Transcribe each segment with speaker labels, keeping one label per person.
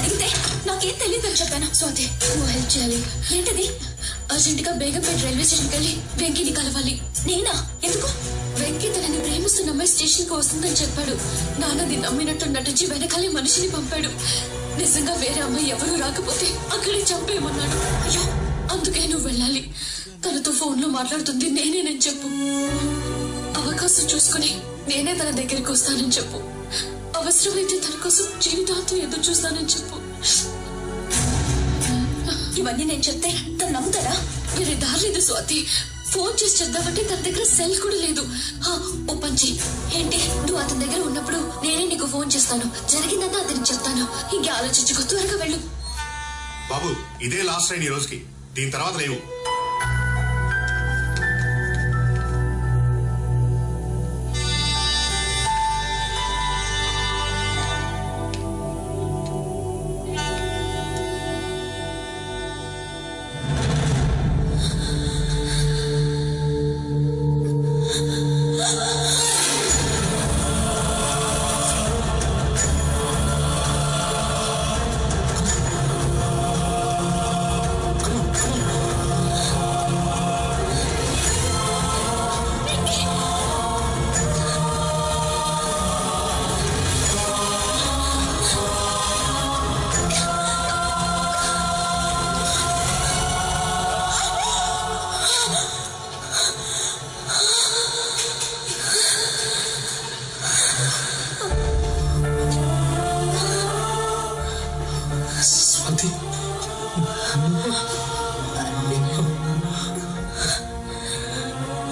Speaker 1: అడిగితే నాకేం తెలియదని చెప్పాను. స్వాతి, నువ్వు హెల్ప్ చేయాలి. ఏంటది? అర్జెంట్ గా బేగంపేట రైల్వే స్టేషన్కి వెళ్ళి వెంకీని కలవాలి. నేనా? ఎందుకు? వెంకీ తనని ప్రేమిస్తున్న అమ్మాయి స్టేషన్ కి వస్తుందని చెప్పాడు. నాన్నది నమ్మినట్టు నటించి వెనకాలే మనిషిని పంపాడు. నిజంగా వేరే అమ్మాయి ఎవరూ రాకపోతే అక్కడే చంపేయమన్నాడు. అయ్యో, అందుకే నువ్వు వెళ్ళాలి. తనతో ఫోన్ లో మాట్లాడుతుంది నేనేనని చెప్పు. అవకాశం చూసుకుని నేనే తన దగ్గరికి వస్తానని చెప్పు. అవసరమైతే తన కోసం జీవితాంతం ఎదురు చూస్తానని చెప్పు. ఇవన్నీ నేను చెప్తే తను నమ్ముతారా? వేరే దారి లేదు స్వాతి. ఫోన్ చేసి చెప్దామంటే తన దగ్గర సెల్ కూడా లేదు. ఓ పంచి, ఏంటి? నువ్వు అతని దగ్గర ఉన్నప్పుడు నేనే నీకు ఫోన్ చేస్తాను. జరిగిందన్నా అతనికి చెప్తాను. ఇంకా ఆలోచించుకో, త్వరగా వెళ్ళు.
Speaker 2: బాబు, ఇదే లాస్ట్ ట్రైన్ ఈ రోజుకి. దీని తర్వాత లేవు.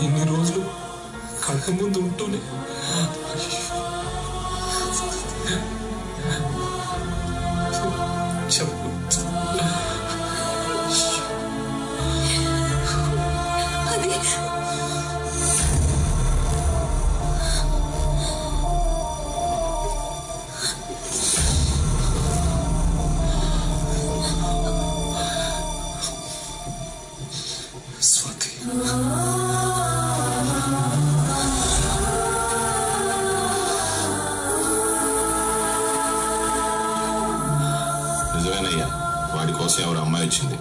Speaker 3: ఇన్ని రోజులు కళ్ళ ముందు ఉంటూనే చెప్పు. స్వాతి,
Speaker 4: నిజమేనయ్యా, వాడి కోసం ఎవరు అమ్మాయి వచ్చింది.